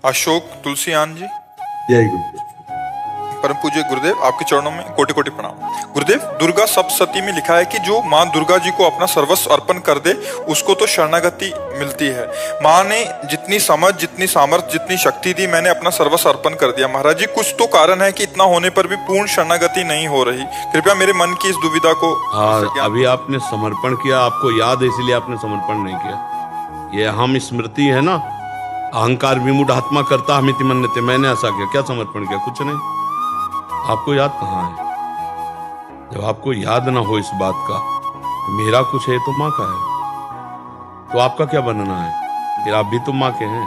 अशोक तुलसीयान जी। जय गुरुदेव। परम पूज्य गुरुदेव, आपके चरणों में कोटि कोटि प्रणाम। गुरुदेव, दुर्गा सप्तशती में लिखा है कि जो माँ दुर्गा जी को अपना सर्वस्व अर्पण कर दे उसको तो शरणागति मिलती है। माँ ने जितनी समझ, जितनी सामर्थ्य, जितनी शक्ति दी, मैंने अपना सर्वस्व अर्पण कर दिया। महाराज जी, कुछ तो कारण है कि इतना होने पर भी पूर्ण शरणागति नहीं हो रही। कृपया मेरे मन की इस दुविधा को। अभी आपने समर्पण किया, आपको याद है इसलिए आपने समर्पण नहीं किया। ये अहम स्मृति है ना, अहंकार विमूढ़ आत्मा करता हमिति मन्यते। मैंने ऐसा किया, क्या समर्पण किया? कुछ नहीं। आपको याद कहाँ है? जब आपको याद ना हो इस बात का, मेरा कुछ है तो माँ का है, तो आपका क्या बनना है? फिर आप भी तो माँ के हैं,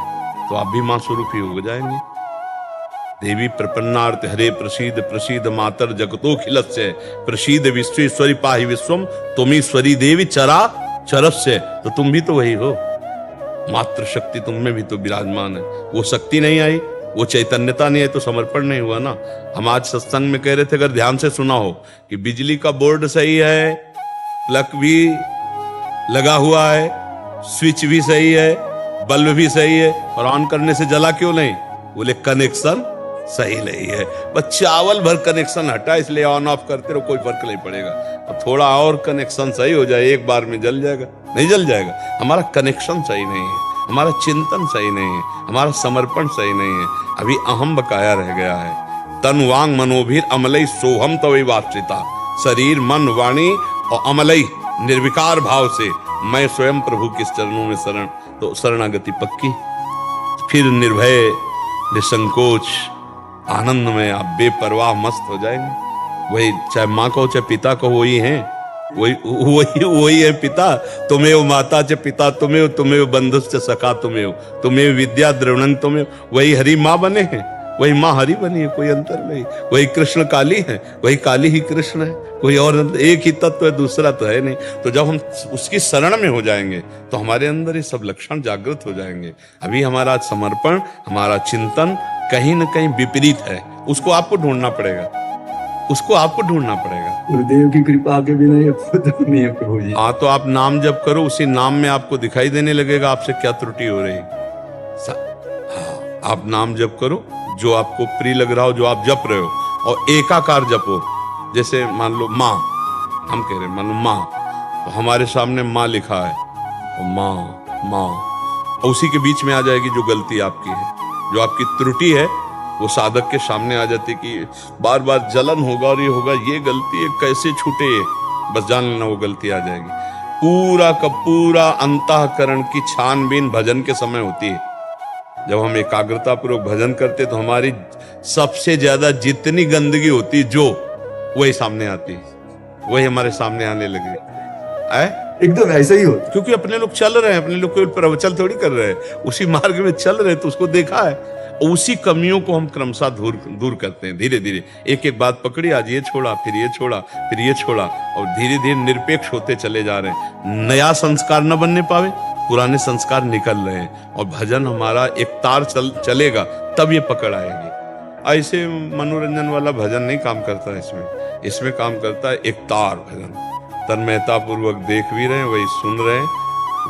तो आप भी माँ स्वरूप ही हो जाएंगे। देवी प्रपन्नार्थ हरे प्रसीद प्रसीद मातर जगतोखिलस्य प्रसीद विश्वेश्वरी पाहि विश्वम तुमीश्वरी देवी चरा चरस्य। तो तुम भी तो वही हो, मात्र शक्ति तुम में भी तो विराजमान है। वो शक्ति नहीं आई, वो चैतन्यता नहीं है, तो समर्पण नहीं हुआ ना। हम आज सत्संग में कह रहे थे, अगर ध्यान से सुना हो, कि बिजली का बोर्ड सही है, प्लग भी लगा हुआ है, स्विच भी सही है, बल्ब भी सही है, और ऑन करने से जला क्यों नहीं? बोले कनेक्शन सही नहीं है। बस चावल भर कनेक्शन हटा, इसलिए ऑन ऑफ करते रहो, कोई फर्क नहीं पड़ेगा। अब थोड़ा और कनेक्शन सही हो जाए, एक बार में जल जाएगा? नहीं जल जाएगा। हमारा कनेक्शन सही नहीं है, हमारा चिंतन सही नहीं है, हमारा समर्पण सही नहीं है। अभी अहम बकाया रह गया है। तन वांग मनोभीर अमलई सोहम तवै वाश्रिता। शरीर मन वाणी और अमलई निर्विकार भाव से मैं स्वयं प्रभु के चरणों में शरण, तो शरणागति पक्की। फिर निर्भय निसंकोच आनंद में आप बेपरवाह मस्त हो जाएंगे। वही, चाहे माँ को चाहे पिता को, वही है, वही है पिता। तुम्हें माता च पिता तुम्हें, तुम्हें बंधुश्च सखा तुम्हें विद्या द्रवणं तुम्हें। वही हरि माँ बने हैं, वही माँ हरि बनी है, कोई अंतर नहीं। वही कृष्ण काली है, वही काली ही कृष्ण है, कोई और एक ही तत्व है, दूसरा तो है नहीं। तो जब हम उसकी शरण में हो जाएंगे तो हमारे अंदर ये सब लक्षण जागृत हो जाएंगे। अभी हमारा समर्पण, हमारा चिंतन कहीं न कहीं विपरीत है। उसको आपको ढूंढना पड़ेगा, उसको आपको ढूंढना पड़ेगा। गुरुदेव की कृपा के बिना ये तो नहीं है प्रभु जी। हाँ, तो आप नाम जप करो, उसी नाम में आपको दिखाई देने लगेगा आपसे क्या त्रुटि हो रही। हाँ, आप नाम जप करो, जो आपको प्रिय लग रहा हो, जो आप जप रहे हो, और एकाकार जपो। जैसे मान लो माँ, हम कह रहे हैं मान लो माँ, तो हमारे सामने माँ लिखा है, तो माँ माँ, और उसी के बीच में आ जाएगी जो गलती आपकी है, जो आपकी त्रुटि है, वो साधक के सामने आ जाती कि बार बार जलन होगा और ये होगा, ये गलती है, कैसे छूटे, बस जान लेना वो गलती आ जाएगी। पूरा का पूरा अंतःकरण की छानबीन भजन के समय होती है। जब हम एकाग्रता पूर्वक भजन करते तो हमारी सबसे ज्यादा जितनी गंदगी होती जो, वही सामने आती, वही हमारे सामने आने लगे। एकदम ऐसा ही हो, क्योंकि अपने लोग चल रहे हैं, अपने लोग कोई प्रवचन थोड़ी कर रहे हैं, उसी मार्ग में चल रहे हैं, तो उसको देखा है। उसी कमियों को हम क्रमशः दूर करते हैं, धीरे धीरे एक एक बात पकड़ी, आज ये छोड़ा, फिर ये छोड़ा, फिर ये छोड़ा, और धीरे धीरे निरपेक्ष होते चले जा रहे हैं। नया संस्कार न बनने पावे, पुराने संस्कार निकल रहे हैं, और भजन हमारा एक तार चलेगा, तब ये पकड़ आएगी। ऐसे मनोरंजन वाला भजन नहीं काम करता है। इसमें काम करता है एक तार भजन, तन्मयता पूर्वक देख भी रहे हैं, वही सुन रहे हैं,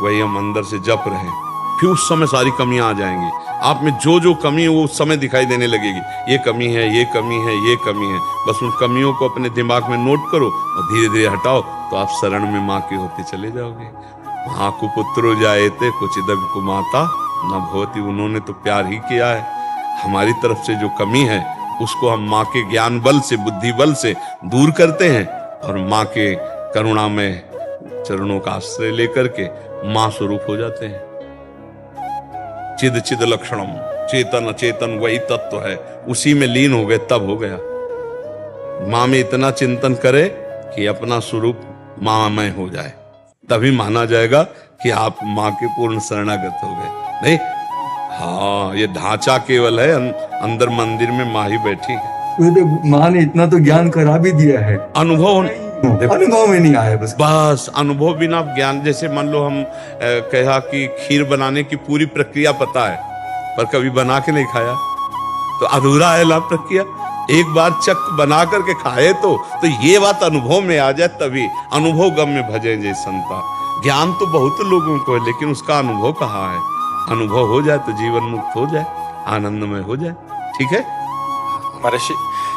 वही हम अंदर से जप रहे हैं। फिर उस समय सारी कमियां आ जाएंगी। आप में जो जो कमी है वो उस समय दिखाई देने लगेगी। ये कमी है, ये कमी है, ये कमी है। बस उन कमियों को अपने दिमाग में नोट करो और धीरे धीरे हटाओ, तो आप शरण में माँ के होते चले जाओगे। माँ को पुत्रो जायते कुचिदपि कुमाता न भवति। उन्होंने तो प्यार ही किया है। हमारी तरफ से जो कमी है उसको हम माँ के ज्ञान बल से, बुद्धि बल से दूर करते हैं, और माँ के करुणा में चरणों का आश्रय लेकर के माँ स्वरूप हो जाते हैं। चिद चिद लक्षणम, चेतन अचेतन वही तत्व है, उसी में लीन हो गए, तब हो गया। माँ में इतना चिंतन करे कि अपना स्वरूप माँमय हो जाए, तभी माना जाएगा कि आप माँ के पूर्ण शरणागत हो गए। नहीं, हाँ, ये ढांचा केवल है, अंदर मंदिर में माँ ही बैठी है। माँ ने इतना तो ज्ञान करा भी दिया है, अनुभव में नहीं आया। बस अनुभव बिना ज्ञान। जैसे मान लो हम कहा कि खीर बनाने की पूरी प्रक्रिया पता है, पर कभी बना के नहीं खाया, तो अधूरा है ना प्रक्रिया। एक बार चक बना करके खाए तो ये बात अनुभव में आ जाए, तभी अनुभव गम में भजे जय संता। ज्ञान तो बहुत लोगों को है, लेकिन उसका अनुभव कहाँ है? अनुभव हो जाए तो जीवन मुक्त हो जाए। आनंदमय हो जाए। ठीक है। महर्षि,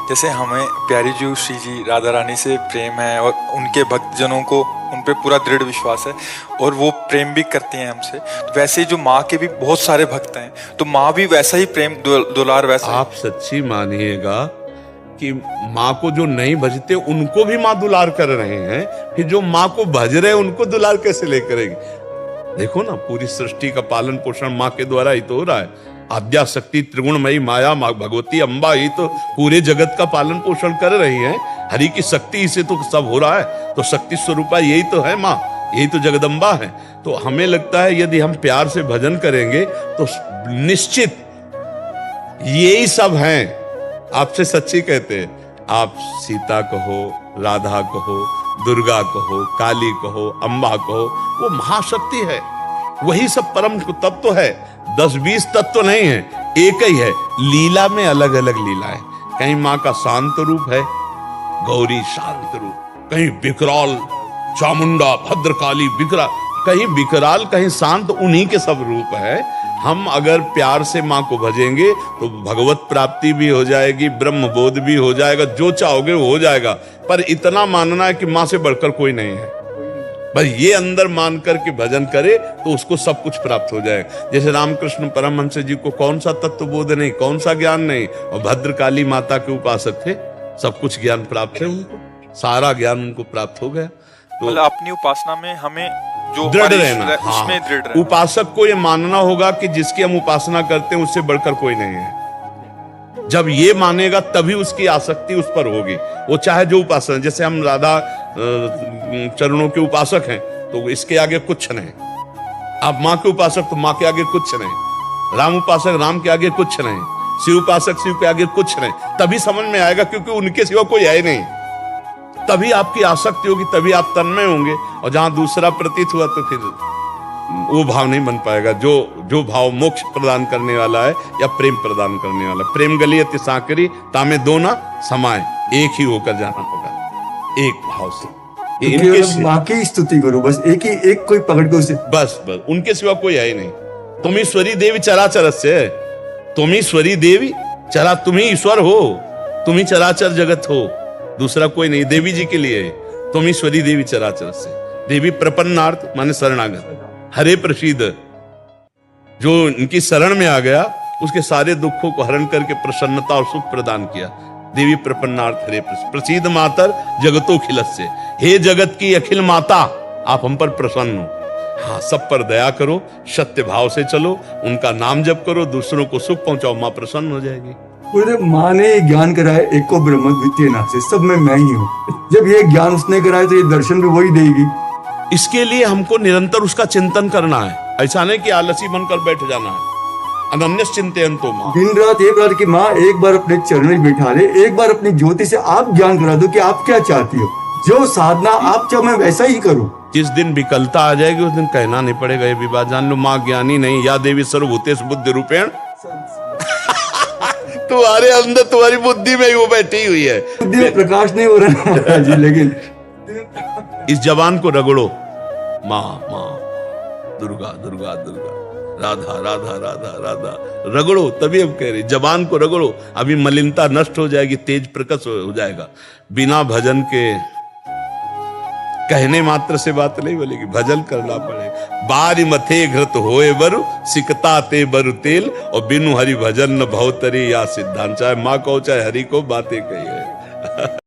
जैसे हमें प्यारी जी श्री जी राधा रानी से प्रेम है और उनके भक्तजनों को उन पे पूरा दृढ़ विश्वास है और वो प्रेम भी करती हैं हमसे, तो वैसे ही जो माँ के भी बहुत सारे भक्त हैं, तो माँ भी वैसा ही प्रेम दुलार वैसा आप सच्ची मानिएगा कि माँ को जो नहीं भजते उनको भी माँ दुलार कर रहे हैं, फिर जो माँ को भज रहे उनको दुलार कैसे ले करेंगे? देखो ना, पूरी सृष्टि का पालन पोषण माँ के द्वारा ही तो हो रहा है। आद्या शक्ति त्रिगुणमयी माया माँ भगवती अम्बा ही तो पूरे जगत का पालन पोषण कर रही है। हरि की शक्ति से तो सब हो रहा है, तो शक्ति स्वरूपा यही तो है माँ, यही तो जगदम्बा है। तो हमें लगता है यदि हम प्यार से भजन करेंगे तो निश्चित यही सब हैं। आपसे सच्ची कहते हैं, आप सीता कहो, राधा कहो, दुर्गा कहो, काली कहो, अम्बा कहो, वो महाशक्ति है, वही सब परम तत्व है। 10-20 तत्व नहीं है, एक ही है। लीला में अलग अलग लीला है। कहीं माँ का शांत रूप है, गौरी शांत रूप, कहीं विकराल चामुंडा भद्रकाली विकराल, कहीं विकराल कहीं शांत, उन्हीं के सब रूप है। हम अगर प्यार से माँ को भजेंगे तो भगवत प्राप्ति भी हो जाएगी, ब्रह्म बोध भी हो जाएगा, जो चाहोगे वो हो जाएगा। पर इतना मानना है कि माँ से बढ़कर कोई नहीं है, बस ये अंदर मान कर के भजन करे तो उसको सब कुछ प्राप्त हो जाएगा। जैसे रामकृष्ण परमहंस जी को कौन सा तत्व बोध नहीं, कौन सा ज्ञान नहीं, और भद्रकाली माता के उपासक थे, सब कुछ ज्ञान प्राप्त है उनको, सारा ज्ञान उनको प्राप्त हो गया। तो मतलब अपनी उपासना में हमें जो दृढ़ रहना, उसमें दृढ़ रहना। उपासक को ये मानना होगा कि जिसकी हम उपासना करते हैं उससे बढ़कर कोई नहीं है। जब ये मानेगा तभी उसकी आसक्ति उस पर होगी, वो चाहे जो उपासना। जैसे हम राधा चरणों के उपासक हैं तो इसके आगे कुछ नहीं, आप माँ के उपासक तो माँ के आगे कुछ नहीं, राम उपासक राम के आगे कुछ नहीं, शिव उपासक शिव के आगे कुछ नहीं। तभी समझ में आएगा, क्योंकि उनके सिवा कोई है नहीं। तभी आपकी आसक्ति होगी, तभी आप तन्मय होंगे। और जहां दूसरा प्रतीत हुआ तो फिर वो भाव नहीं बन पाएगा, जो भाव मोक्ष प्रदान करने वाला है या प्रेम प्रदान करने वाला। प्रेम गली अति सांकरी तामे दो ना समाए, एक ही होकर जाना होगा, एक भाव से। केवल माँ की स्तुति करो, बस एक कोई पकड़ के उसे, बस उनके सिवा कोई है ही नहीं। तुम ईश्वरी देवी चराचर से, तुम ईश्वरी देवी चरा, तुम ही ईश्वर हो, तुम ही चराचर जगत हो, दूसरा कोई नहीं। देवी जी के लिए तुम ईश्वरी देवी चराचर से। देवी प्रपन्नार्थ माने शरणागत, हरे प्रसीद, जो इनकी शरण में आ गया उसके सारे दुखों को हरण करके प्रसन्नता और सुख प्रदान किया। देवी प्रपन्नार्थ हरे प्रसीद मातर जगतो खिलत से, हे जगत की अखिल माता आप हम पर प्रसन्न हो। हाँ, सब पर दया करो, सत्य भाव से चलो, उनका नाम जप करो, दूसरों को सुख पहुंचाओ, माँ प्रसन्न हो जाएगी। माँ ने ज्ञान कराया, एक को ब्रह्म द्वितीय नास्ति, सब में मैं ही हूँ। जब ये ज्ञान उसने कराया तो ये दर्शन भी वही देगी। इसके लिए हमको निरंतर उसका चिंतन करना है, ऐसा नहीं कि आलसी बनकर बैठ जाना है। अनन्य चिंतयन्तो माँ, दिन रात ये बात कि माँ एक बार अपने चरण में बैठा ले, एक बार अपनी ज्योति से आप ज्ञान करा दो कि आप क्या चाहती हो, जो साधना आप चाहो मैं वैसा ही करूं। जिस दिन विकलता आ जाएगी उस दिन कहना नहीं पड़ेगा ये भी बात जान लो, माँ ज्ञानी नहीं, या देवी सर्वभूतेषु बुद्धि रूपेण तुम्हारे अंदर, तुम्हारी बुद्धि में ही वो बैठी हुई है। बुद्धि में प्रकाश नहीं हो रहा जी, लेकिन इस जवान को रगड़ो, माँ माँ, दुर्गा दुर्गा दुर्गा, राधा राधा राधा राधा, रगड़ो, तभी हम कह रहे जवान को रगड़ो। अभी मलिनता नष्ट हो जाएगी, तेज प्रकट हो जाएगा। बिना भजन के कहने मात्र से बात नहीं बोलेगी, भजन करना पड़ेगा। बारी मथे घृत होए बरु सिकता ते बरु तेल, और बिनु हरि भजन न भवतरी या सिद्धांत। चाहे माँ को चाहे हरि को बातें कही है।